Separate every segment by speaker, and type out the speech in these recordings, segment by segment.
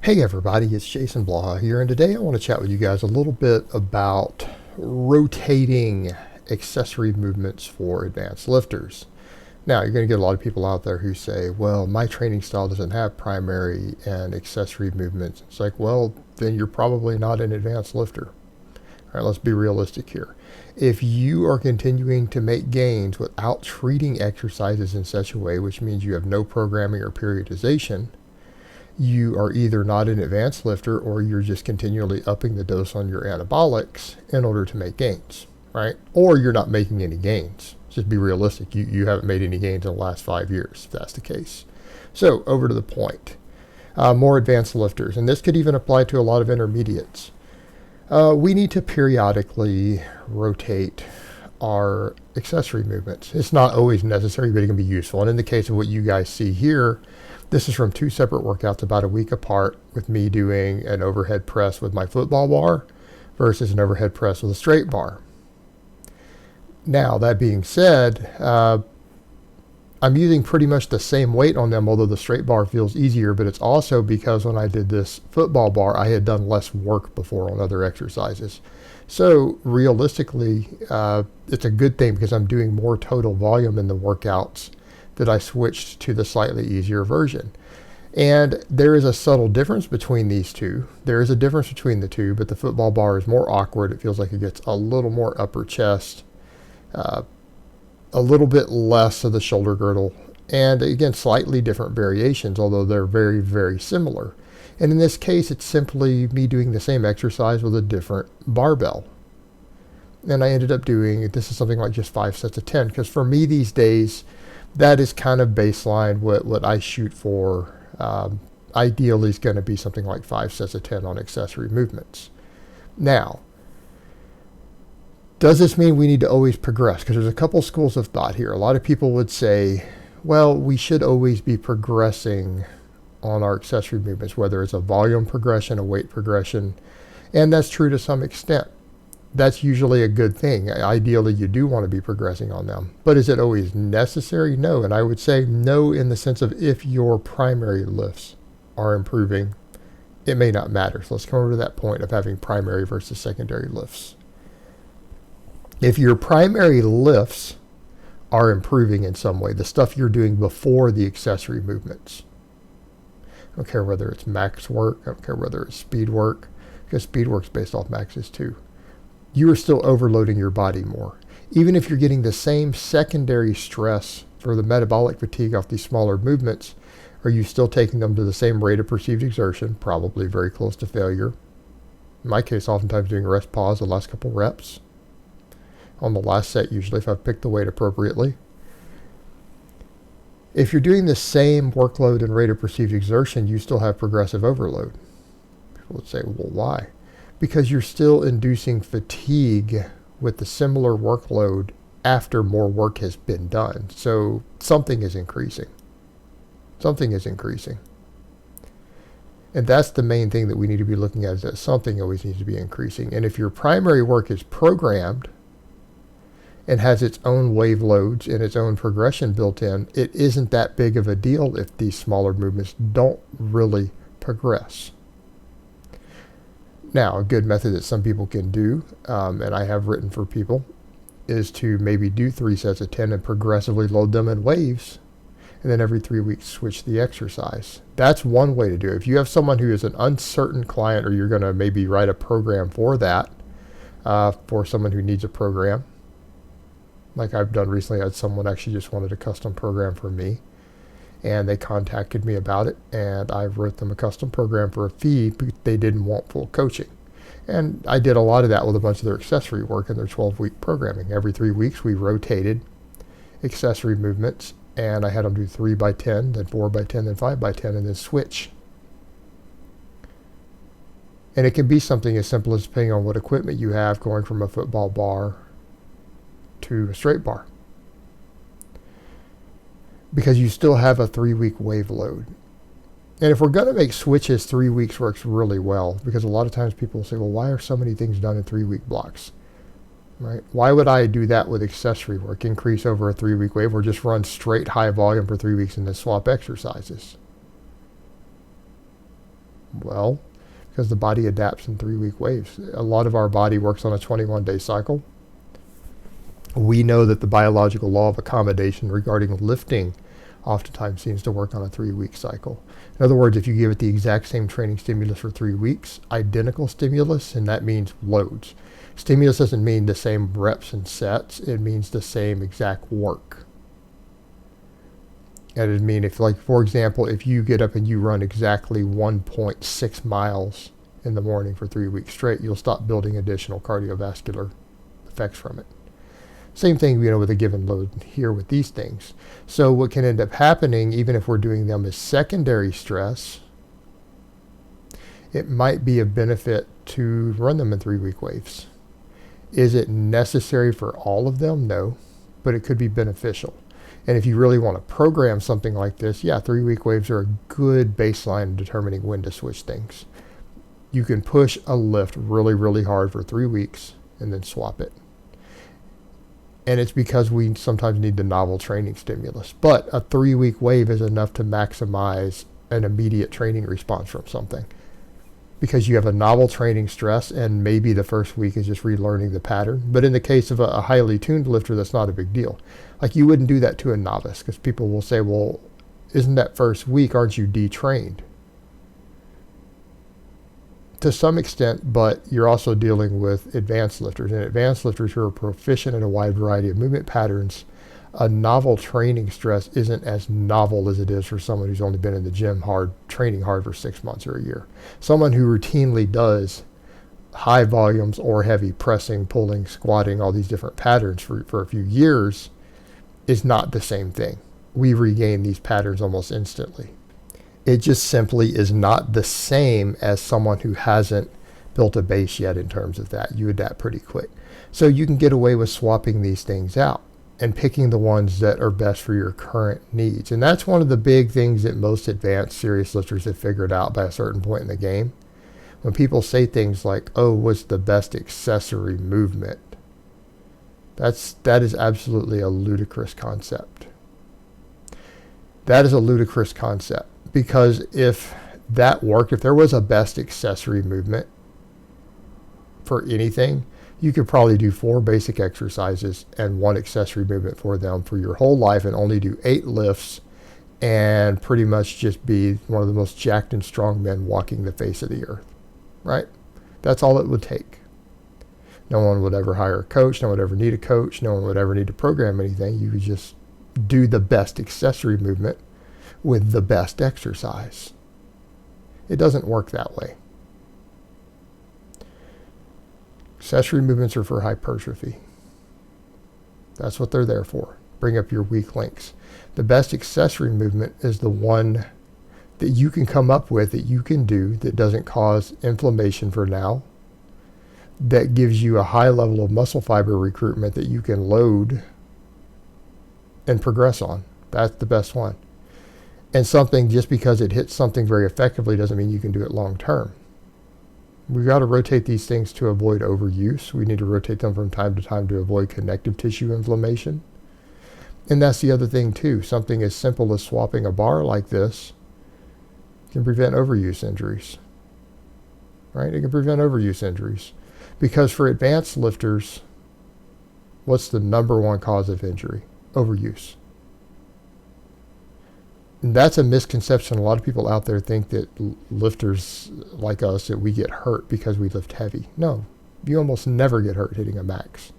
Speaker 1: Hey everybody, it's Jason Blaha here, and today I want to chat with you guys a little bit about rotating accessory movements for advanced lifters. Now, you're going to get a lot of people out there who say, well, my training style doesn't have primary and accessory movements. It's like, well, then you're probably not an advanced lifter. All right, let's be realistic here. If you are continuing to make gains without treating exercises in such a way, which means you have no programming or periodization, you are either not an advanced lifter or you're just continually upping the dose on your anabolics in order to make gains, right? Or you're not making any gains. Just be realistic. You haven't made any gains in the last 5 years, if that's the case. So over to the point. More advanced lifters, and this could even apply to a lot of intermediates. We need to periodically rotate our accessory movements. It's not always necessary, but it can be useful. And in the case of what you guys see here, this is from 2 separate workouts about a week apart, with me doing an overhead press with my football bar versus an overhead press with a straight bar. Now, that being said, I'm using pretty much the same weight on them, although the straight bar feels easier, but it's also because when I did this football bar, I had done less work before on other exercises. So realistically, it's a good thing because I'm doing more total volume in the workouts that I switched to the slightly easier version. And there is a subtle difference between these two. There is a difference between the two, but the football bar is more awkward. It feels like it gets a little more upper chest, a little bit less of the shoulder girdle, and again, slightly different variations, although they're very, very similar. And in this case, it's simply me doing the same exercise with a different barbell. And I ended up doing, this is something like just 5 sets of 10, because for me these days, that is kind of baseline what I shoot for. Ideally is going to be something like 5 sets of 10 on accessory movements. Now, does this mean we need to always progress? Because there's a couple schools of thought here. A lot of people would say, well, we should always be progressing on our accessory movements, whether it's a volume progression, a weight progression, and that's true to some extent. That's usually a good thing. Ideally, you do want to be progressing on them. But is it always necessary? No. And I would say no in the sense of if your primary lifts are improving, it may not matter. So let's come over to that point of having primary versus secondary lifts. If your primary lifts are improving in some way, the stuff you're doing before the accessory movements, I don't care whether it's max work, I don't care whether it's speed work, because speed work's based off maxes too. You are still overloading your body more. Even if you're getting the same secondary stress for the metabolic fatigue off these smaller movements, are you still taking them to the same rate of perceived exertion, probably very close to failure? In my case, oftentimes doing rest pause the last couple reps. On the last set, usually, if I've picked the weight appropriately. If you're doing the same workload and rate of perceived exertion, you still have progressive overload. People would say, well, why? Because you're still inducing fatigue with the similar workload after more work has been done. So something is increasing. Something is increasing. And that's the main thing that we need to be looking at, is that something always needs to be increasing. And if your primary work is programmed and has its own wave loads and its own progression built in, it isn't that big of a deal if these smaller movements don't really progress. Now, a good method that some people can do, and I have written for people, is to maybe do 3 sets of 10 and progressively load them in waves, and then every 3 weeks switch the exercise. That's one way to do it. If you have someone who is an uncertain client, or you're going to maybe write a program for that, for someone who needs a program, like I've done recently, I had someone actually just wanted a custom program for me, and they contacted me about it, and I wrote them a custom program for a fee, but they didn't want full coaching. And I did a lot of that with a bunch of their accessory work in their 12-week programming. Every 3 weeks, we rotated accessory movements, and I had them do 3 by 10, then 4 by 10, then 5 by 10, and then switch. And it can be something as simple as, depending on what equipment you have, going from a football bar to a straight bar, because you still have a 3-week wave load. And if we're going to make switches, 3 weeks works really well, because a lot of times people will say, well, why are so many things done in 3-week blocks? Right? Why would I do that with accessory work, increase over a 3-week wave, or just run straight high volume for 3 weeks and then swap exercises? Well, because the body adapts in 3-week waves. A lot of our body works on a 21-day cycle. We know that the biological law of accommodation regarding lifting oftentimes seems to work on a 3-week cycle. In other words, if you give it the exact same training stimulus for 3 weeks, identical stimulus, and that means loads. Stimulus doesn't mean the same reps and sets, it means the same exact work. And it'd mean if, like, for example, if you get up and you run exactly 1.6 miles in the morning for 3 weeks straight, you'll stop building additional cardiovascular effects from it. Same thing, with a given load here with these things. So what can end up happening, even if we're doing them as secondary stress, it might be a benefit to run them in 3-week waves. Is it necessary for all of them? No, but it could be beneficial. And if you really want to program something like this, yeah, 3-week waves are a good baseline in determining when to switch things. You can push a lift really, really hard for 3 weeks and then swap it. And it's because we sometimes need the novel training stimulus. But a 3-week wave is enough to maximize an immediate training response from something. Because you have a novel training stress, and maybe the first week is just relearning the pattern. But in the case of a highly tuned lifter, that's not a big deal. Like, you wouldn't do that to a novice, because people will say, well, isn't that first week, aren't you detrained? To some extent, but you're also dealing with advanced lifters. And advanced lifters who are proficient in a wide variety of movement patterns, a novel training stress isn't as novel as it is for someone who's only been in the gym training hard for 6 months or a year. Someone who routinely does high volumes or heavy pressing, pulling, squatting, all these different patterns for a few years is not the same thing. We regain these patterns almost instantly. It just simply is not the same as someone who hasn't built a base yet in terms of that. You adapt pretty quick. So you can get away with swapping these things out and picking the ones that are best for your current needs. And that's one of the big things that most advanced serious lifters have figured out by a certain point in the game. When people say things like, oh, what's the best accessory movement? That is absolutely a ludicrous concept. That is a ludicrous concept. Because if that worked, if there was a best accessory movement for anything, you could probably do 4 basic exercises and 1 accessory movement for them for your whole life and only do 8 lifts and pretty much just be one of the most jacked and strong men walking the face of the earth, right? That's all it would take. No one would ever hire a coach. No one would ever need a coach. No one would ever need to program anything. You would just do the best accessory movement with the best exercise. It doesn't work that way. Accessory movements are for hypertrophy. That's what they're there for. Bring up your weak links. The best accessory movement is the one that you can come up with, that you can do, that doesn't cause inflammation for now, that gives you a high level of muscle fiber recruitment that you can load and progress on. That's the best one. And something, just because it hits something very effectively doesn't mean you can do it long term. We've got to rotate these things to avoid overuse. We need to rotate them from time to time to avoid connective tissue inflammation. And that's the other thing too. Something as simple as swapping a bar like this can prevent overuse injuries. Right? It can prevent overuse injuries. Because for advanced lifters, what's the number one cause of injury? Overuse. And that's a misconception. A lot of people out there think that lifters like us, that we get hurt because we lift heavy. No, you almost never get hurt hitting a max.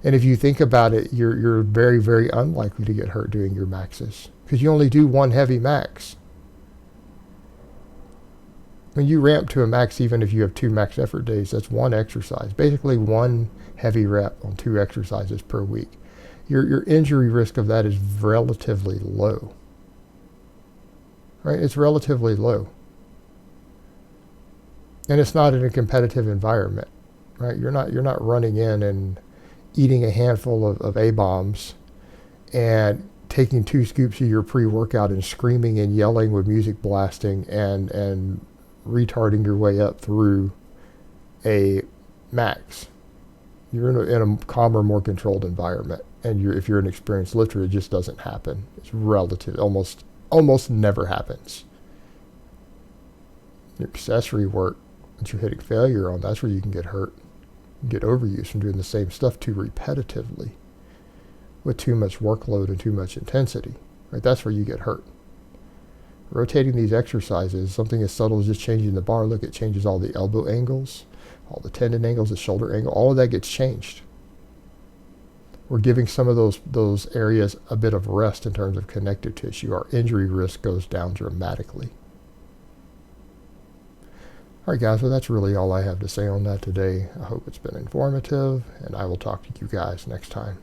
Speaker 1: And if you think about it, you're very, very unlikely to get hurt doing your maxes because you only do 1 heavy max. When you ramp to a max, even if you have 2 max effort days, that's 1 exercise. Basically 1 heavy rep on 2 exercises per week. Your injury risk of that is relatively low. Right? It's relatively low. And it's not in a competitive environment. Right? You're not running in and eating a handful of A-bombs and taking 2 scoops of your pre-workout and screaming and yelling with music blasting and retarding your way up through a max. You're in a calmer, more controlled environment. And if you're an experienced lifter, it just doesn't happen. It's relative, almost never happens. Your accessory work that you're hitting failure on, that's where you can get hurt. You get overuse from doing the same stuff too repetitively with too much workload and too much intensity. Right? That's where you get hurt. Rotating these exercises, something as subtle as just changing the bar, look, it changes all the elbow angles, all the tendon angles, the shoulder angle, all of that gets changed. We're giving some of those areas a bit of rest in terms of connective tissue. Our injury risk goes down dramatically. All right, guys, well, that's really all I have to say on that today. I hope it's been informative, and I will talk to you guys next time.